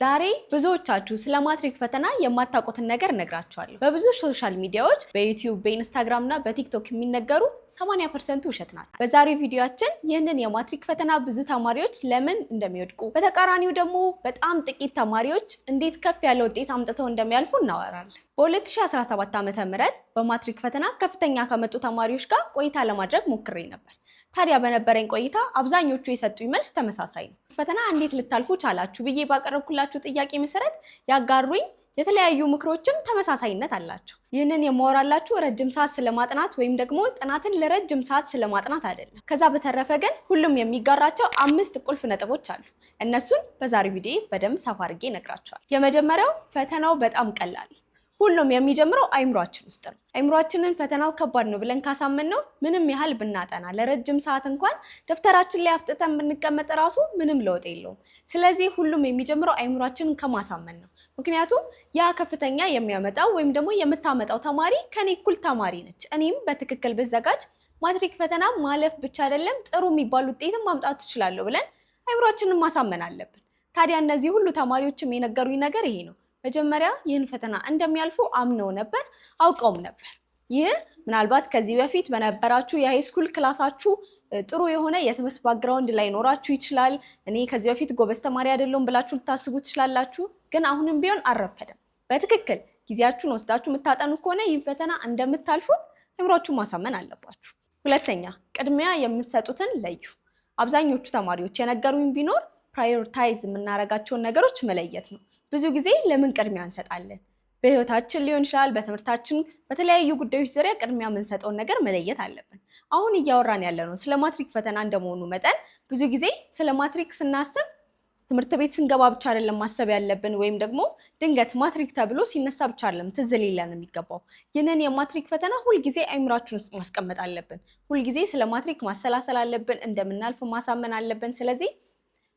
ዛሬ ብዙዎቻችሁ ስለ ማትሪክ ፈተና የማታውቁትን ነገር እነግራችኋለሁ። በብዙ ሶሻል ሚዲያዎች በዩቲዩብ፣ በኢንስታግራም እና በቲክቶክ የሚነገሩ 80% ውሸት ናቸው። በዛሬው ቪዲዮአችን ይህንን የማትሪክ ፈተና ብዙ ተማሪዎች ለምን እንደሚወድቁ፣ በተቃራኒው ደግሞ በጣም ጥቂት ተማሪዎች እንዴት ከፍ ያለ ውጤት አምጥተው እንደሚያልፉ እናወራለን። በ2017 ዓ.ም በማትሪክ ፈተና ከፍተኛ ከመጡ ተማሪዎች ጋር ቆይታ ለማድረግ ሞክሬ ነበር። ታዲያ በነበረኝ ቆይታ አብዛኞቹ የሰጡኝ መልስ ተመሳሳይ ነው። ፈተና እንዴት ልታልፉ ቻላችሁ ብዬ ባቀረብኩላችሁ ጥያቄ መሰረት ያጋሩኝ የተለያዩ ምክሮችም ተመሳሳይነት አላቸው። ይህንን የማወራላችሁ ረጅም ሰዓት ስለማጥናት ወይም ደግሞ ጥናትን ለረጅም ሰዓት ስለማጥናት አይደለም። ከዛ በተረፈ ግን ሁሉም የሚጋራቸው 5 ቁልፍ ነጥቦች አሉ። እነሱን በዛሬው ቪዲዮ በደንብ ሰፋ አድርጌ እነግራችኋለሁ። የመጀመሪያው ፈተናው በጣም ቀላል። ሁሉም የሚጀምረው አይምሯችን ውስጥ ነው። አይምሯችንን ፈተናው ከባድ ነው ብለን ካሳመንነው ምንም ያህል ብናጠና ለረጅም ሰዓት እንኳን ደፍተራችን ላይ አፍጥተን ብንቀመጥ ራሱ ምንም ለውጥ የለውም። ስለዚህ ሁሉም የሚጀምረው አይምሯችንን ከማሳመን ነው። ምክንያቱም ያ ከፍተኛ የሚያመጣው ወይም ደግሞ የምታመጣው ተማሪ ከኔ እኩል ተማሪ ነች፣ እኔም በትክክል ብዘጋጅ ማትሪክ ፈተና ማለፍ ብቻ አይደለም ጥሩ የሚባል ውጤትም ማምጣት ትችላለሁ ብለን አይምሯችንን ማሳመን አለብን። ታዲያ እነዚህ ሁሉ ተማሪዎችም የነገሩኝ ነገር ይሄ ነው። መጀመሪያ ይህን ፈተና እንደሚያልፉ አምነው ነበር፣ አውቀውም ነበር። ይህ ምናልባት ከዚህ በፊት በነበራችሁ የሃይስኩል ክላሳችሁ ጥሩ የሆነ የትምህርት ባክግራውንድ ላይኖራችሁ ይችላል። እኔ ከዚህ በፊት ጎበዝ ተማሪ አይደለሁም ብላችሁ ልታስቡ ትችላላችሁ። ግን አሁንም ቢሆን አልረፈደም። በትክክል ጊዜያችሁን ወስዳችሁ የምታጠኑ ከሆነ ይህን ፈተና እንደምታልፉት አእምሯችሁን ማሳመን አለባችሁ። ሁለተኛ፣ ቅድሚያ የምትሰጡትን ለዩ። አብዛኞቹ ተማሪዎች የነገሩኝ ቢኖር ፕራዮሪታይዝ የምናደርጋቸውን ነገሮች መለየት ነው። ብዙ ጊዜ ለምን ቅድሚያ እንሰጣለን? በህይወታችን ሊሆን ይችላል፣ በትምህርታችን፣ በተለያዩ ጉዳዮች ዙሪያ ቅድሚያ የምንሰጠውን ነገር መለየት አለብን። አሁን እያወራን ያለነው ስለ ማትሪክ ፈተና እንደመሆኑ መጠን ብዙ ጊዜ ስለ ማትሪክ ስናስብ ትምህርት ቤት ስንገባ ብቻ አይደለም ማሰብ ያለብን፣ ወይም ደግሞ ድንገት ማትሪክ ተብሎ ሲነሳ ብቻ አይደለም ትዝ ሊለን የሚገባው። ይህንን የማትሪክ ፈተና ሁልጊዜ አይምሯችን ውስጥ ማስቀመጥ አለብን። ሁልጊዜ ስለ ማትሪክ ማሰላሰል አለብን፣ እንደምናልፍ ማሳመን አለብን። ስለዚህ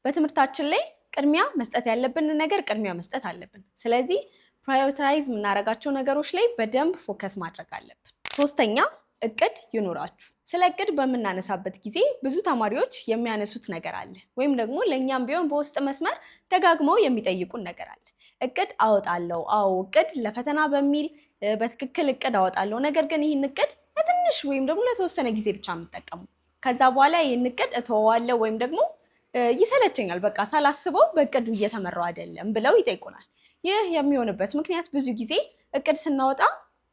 በትምህርታችን ላይ ቅድሚያ መስጠት ያለብንን ነገር ቅድሚያ መስጠት አለብን። ስለዚህ ፕራዮሪታይዝ የምናደርጋቸው ነገሮች ላይ በደንብ ፎከስ ማድረግ አለብን። ሶስተኛ፣ እቅድ ይኑራችሁ። ስለ እቅድ በምናነሳበት ጊዜ ብዙ ተማሪዎች የሚያነሱት ነገር አለ፣ ወይም ደግሞ ለእኛም ቢሆን በውስጥ መስመር ደጋግመው የሚጠይቁን ነገር አለ። እቅድ አወጣለሁ። አዎ፣ እቅድ ለፈተና በሚል በትክክል እቅድ አወጣለሁ። ነገር ግን ይህን እቅድ ለትንሽ ወይም ደግሞ ለተወሰነ ጊዜ ብቻ የምጠቀሙ፣ ከዛ በኋላ ይህን እቅድ እተወዋለሁ ወይም ደግሞ ይሰለቸኛል፣ በቃ ሳላስበው በእቅዱ እየተመራው አይደለም ብለው ይጠይቁናል። ይህ የሚሆንበት ምክንያት ብዙ ጊዜ እቅድ ስናወጣ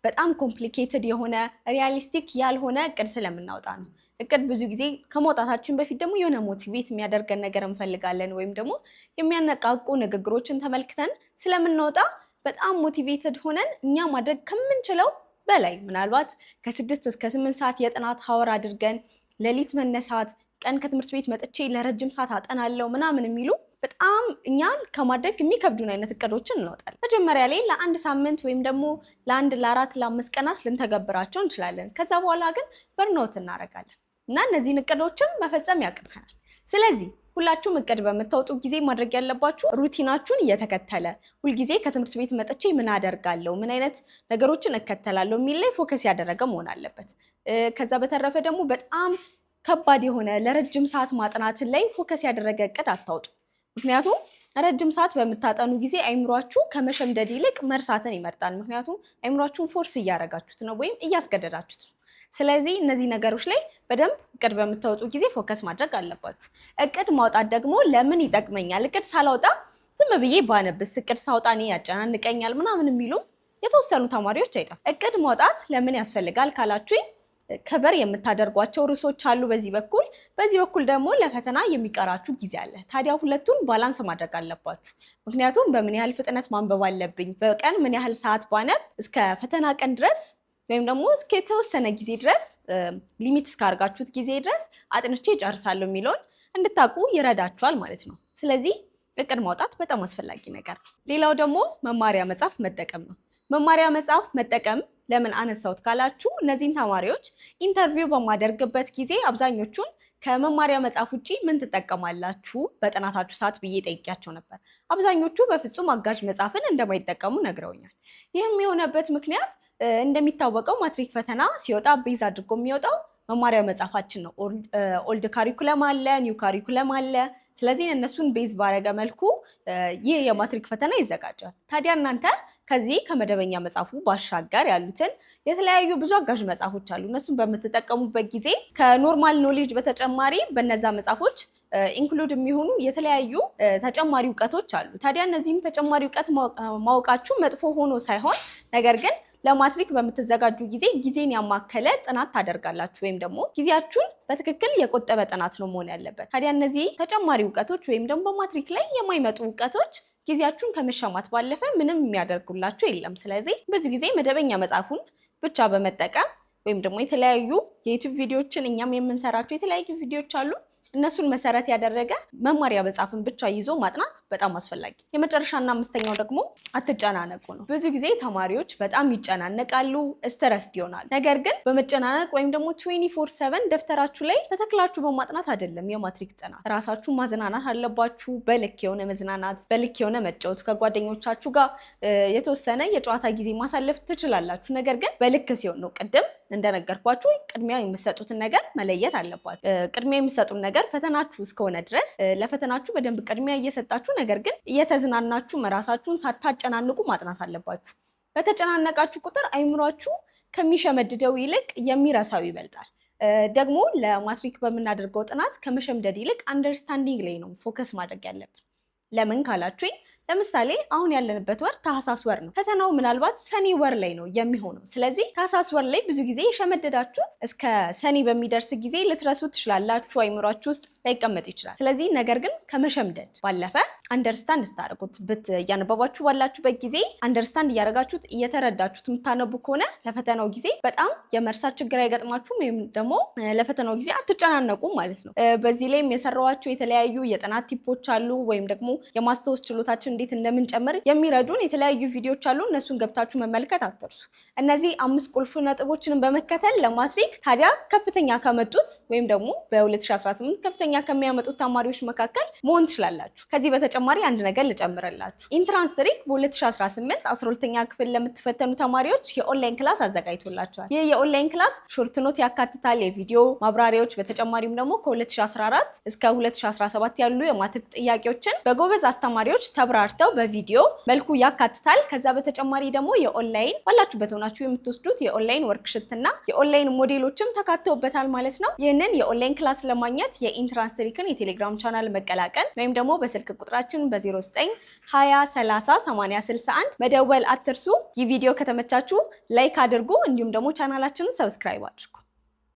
በጣም ኮምፕሊኬትድ የሆነ ሪያሊስቲክ ያልሆነ እቅድ ስለምናወጣ ነው። እቅድ ብዙ ጊዜ ከመውጣታችን በፊት ደግሞ የሆነ ሞቲቬት የሚያደርገን ነገር እንፈልጋለን፣ ወይም ደግሞ የሚያነቃቁ ንግግሮችን ተመልክተን ስለምናወጣ በጣም ሞቲቬትድ ሆነን እኛ ማድረግ ከምንችለው በላይ ምናልባት ከ6 እስከ 8 ሰዓት የጥናት ሀወር አድርገን ሌሊት መነሳት፣ ቀን ከትምህርት ቤት መጥቼ ለረጅም ሰዓት አጠናለሁ ምናምን የሚሉ በጣም እኛን ከማድረግ የሚከብዱን አይነት እቅዶችን እናወጣለን። መጀመሪያ ላይ ለ1 ሳምንት ወይም ደግሞ ለ1፣ ለ4፣ ለ5 ቀናት ልንተገብራቸው እንችላለን። ከዛ በኋላ ግን በርኖት እናደርጋለን እና እነዚህን እቅዶችን መፈጸም ያቅተናል። ስለዚህ ሁላችሁም እቅድ በምታወጡ ጊዜ ማድረግ ያለባችሁ ሩቲናችሁን እየተከተለ ሁልጊዜ ከትምህርት ቤት መጥቼ ምን አደርጋለሁ፣ ምን አይነት ነገሮችን እከተላለሁ የሚል ላይ ፎከስ ያደረገ መሆን አለበት። ከዛ በተረፈ ደግሞ በጣም ከባድ የሆነ ለረጅም ሰዓት ማጥናትን ላይ ፎከስ ያደረገ እቅድ አታውጡ። ምክንያቱም ረጅም ሰዓት በምታጠኑ ጊዜ አይምሯችሁ ከመሸምደድ ይልቅ መርሳትን ይመርጣል። ምክንያቱም አይምሯችሁን ፎርስ እያደረጋችሁት ነው ወይም እያስገደዳችሁት ነው። ስለዚህ እነዚህ ነገሮች ላይ በደንብ እቅድ በምታወጡ ጊዜ ፎከስ ማድረግ አለባችሁ። እቅድ ማውጣት ደግሞ ለምን ይጠቅመኛል? እቅድ ሳላውጣ ዝም ብዬ ባነብስ፣ እቅድ ሳውጣ እኔ ያጨናንቀኛል ምናምን የሚሉ የተወሰኑ ተማሪዎች አይጠፉም። እቅድ ማውጣት ለምን ያስፈልጋል ካላችሁኝ፣ ከቨር የምታደርጓቸው ርዕሶች አሉ በዚህ በኩል ደግሞ ለፈተና የሚቀራችሁ ጊዜ አለ። ታዲያ ሁለቱን ባላንስ ማድረግ አለባችሁ። ምክንያቱም በምን ያህል ፍጥነት ማንበብ አለብኝ፣ በቀን ምን ያህል ሰዓት ባነብ እስከ ፈተና ቀን ድረስ ወይም ደግሞ እስከ የተወሰነ ጊዜ ድረስ ሊሚት እስካርጋችሁት ጊዜ ድረስ አጥንቼ ጨርሳለሁ የሚለውን እንድታውቁ ይረዳችኋል ማለት ነው። ስለዚህ እቅድ ማውጣት በጣም አስፈላጊ ነገር ነው። ሌላው ደግሞ መማሪያ መጽሐፍ መጠቀም ነው። መማሪያ መጽሐፍ መጠቀም ለምን አነሳውት ካላችሁ፣ እነዚህን ተማሪዎች ኢንተርቪው በማደርግበት ጊዜ አብዛኞቹን ከመማሪያ መጽሐፍ ውጪ ምን ትጠቀማላችሁ በጥናታችሁ ሰዓት ብዬ ጠይቄያቸው ነበር። አብዛኞቹ በፍጹም አጋዥ መጽሐፍን እንደማይጠቀሙ ነግረውኛል። ይህም የሆነበት ምክንያት እንደሚታወቀው ማትሪክ ፈተና ሲወጣ ቤዝ አድርጎ የሚወጣው መማሪያ መጽሐፋችን ነው። ኦልድ ካሪኩለም አለ፣ ኒው ካሪኩለም አለ። ስለዚህ እነሱን ቤዝ ባረገ መልኩ ይህ የማትሪክ ፈተና ይዘጋጃል። ታዲያ እናንተ ከዚህ ከመደበኛ መጽሐፉ ባሻገር ያሉትን የተለያዩ ብዙ አጋዥ መጽሐፎች አሉ። እነሱን በምትጠቀሙበት ጊዜ ከኖርማል ኖሌጅ በተጨማሪ በነዛ መጽሐፎች ኢንክሉድ የሚሆኑ የተለያዩ ተጨማሪ እውቀቶች አሉ። ታዲያ እነዚህም ተጨማሪ እውቀት ማወቃችሁ መጥፎ ሆኖ ሳይሆን ነገር ግን ለማትሪክ በምትዘጋጁ ጊዜ ጊዜን ያማከለ ጥናት ታደርጋላችሁ ወይም ደግሞ ጊዜያችሁን በትክክል የቆጠበ ጥናት ነው መሆን ያለበት። ታዲያ እነዚህ ተጨማሪ እውቀቶች ወይም ደግሞ በማትሪክ ላይ የማይመጡ እውቀቶች ጊዜያችሁን ከመሻማት ባለፈ ምንም የሚያደርጉላችሁ የለም። ስለዚህ ብዙ ጊዜ መደበኛ መጽሐፉን ብቻ በመጠቀም ወይም ደግሞ የተለያዩ የዩቲዩብ ቪዲዮዎችን እኛም የምንሰራቸው የተለያዩ ቪዲዮዎች አሉ እነሱን መሰረት ያደረገ መማሪያ መጽሐፍን ብቻ ይዞ ማጥናት በጣም አስፈላጊ። የመጨረሻና አምስተኛው ደግሞ አትጨናነቁ ነው። ብዙ ጊዜ ተማሪዎች በጣም ይጨናነቃሉ፣ ስትረስድ ይሆናሉ። ነገር ግን በመጨናነቅ ወይም ደግሞ 24/7 ደፍተራችሁ ላይ ተተክላችሁ በማጥናት አይደለም የማትሪክ ጥናት። ራሳችሁ ማዝናናት አለባችሁ። በልክ የሆነ መዝናናት፣ በልክ የሆነ መጫወት፣ ከጓደኞቻችሁ ጋር የተወሰነ የጨዋታ ጊዜ ማሳለፍ ትችላላችሁ። ነገር ግን በልክ ሲሆን ነው። ቅድም እንደነገርኳችሁ ቅድሚያ የምትሰጡትን ነገር መለየት አለባችሁ። ቅድሚያ የምትሰጡን ነገር ፈተናችሁ እስከሆነ ድረስ ለፈተናችሁ በደንብ ቅድሚያ እየሰጣችሁ ነገር ግን እየተዝናናችሁ ራሳችሁን ሳታጨናንቁ ማጥናት አለባችሁ። በተጨናነቃችሁ ቁጥር አይምሯችሁ ከሚሸመድደው ይልቅ የሚረሳው ይበልጣል። ደግሞ ለማትሪክ በምናደርገው ጥናት ከመሸምደድ ይልቅ አንደርስታንዲንግ ላይ ነው ፎከስ ማድረግ ያለብን። ለምን ካላችሁኝ ለምሳሌ አሁን ያለንበት ወር ታህሳስ ወር ነው። ፈተናው ምናልባት ሰኔ ወር ላይ ነው የሚሆነው። ስለዚህ ታህሳስ ወር ላይ ብዙ ጊዜ የሸመደዳችሁት እስከ ሰኔ በሚደርስ ጊዜ ልትረሱ ትችላላችሁ፣ አይምሯችሁ ውስጥ ላይቀመጥ ይችላል። ስለዚህ ነገር ግን ከመሸምደድ ባለፈ አንደርስታንድ ስታደርጉት እያነበባችሁ ባላችሁበት ጊዜ አንደርስታንድ እያደረጋችሁት እየተረዳችሁት የምታነቡ ከሆነ ለፈተናው ጊዜ በጣም የመርሳት ችግር አይገጥማችሁም፣ ወይም ደግሞ ለፈተናው ጊዜ አትጨናነቁም ማለት ነው። በዚህ ላይም የሰራኋቸው የተለያዩ የጥናት ቲፖች አሉ፣ ወይም ደግሞ የማስታወስ ችሎታችን እንዴት እንደምንጨምር የሚረዱን የተለያዩ ቪዲዮዎች አሉ። እነሱን ገብታችሁ መመልከት አትርሱ። እነዚህ 5 ቁልፍ ነጥቦችን በመከተል ለማትሪክ ታዲያ ከፍተኛ ከመጡት ወይም ደግሞ በ2018 ከፍተኛ ከሚያመጡት ተማሪዎች መካከል መሆን ትችላላችሁ። ከዚህ በተጨማሪ አንድ ነገር ልጨምርላችሁ። ኢንትራንስ ትሪክ በ2018 12ኛ ክፍል ለምትፈተኑ ተማሪዎች የኦንላይን ክላስ አዘጋጅቶላቸዋል። ይህ የኦንላይን ክላስ ሾርት ኖት ያካትታል፣ የቪዲዮ ማብራሪያዎች፣ በተጨማሪም ደግሞ ከ2014 እስከ 2017 ያሉ የማትሪክ ጥያቄዎችን በጎበዝ አስተማሪዎች ተብራርተው በቪዲዮ መልኩ ያካትታል። ከዛ በተጨማሪ ደግሞ የኦንላይን ባላችሁበት ሆናችሁ የምትወስዱት የኦንላይን ወርክሽት እና የኦንላይን ሞዴሎችም ተካተውበታል ማለት ነው። ይህንን የኦንላይን ክላስ ለማግኘት የኢንትራንስ ትሪክን የቴሌግራም ቻናል መቀላቀል ወይም ደግሞ በስልክ ቁጥራችን በ0920 30 80 61 መደወል አትርሱ። ይህ ቪዲዮ ከተመቻችሁ ላይክ አድርጉ፣ እንዲሁም ደግሞ ቻናላችንን ሰብስክራይብ አድርጉ።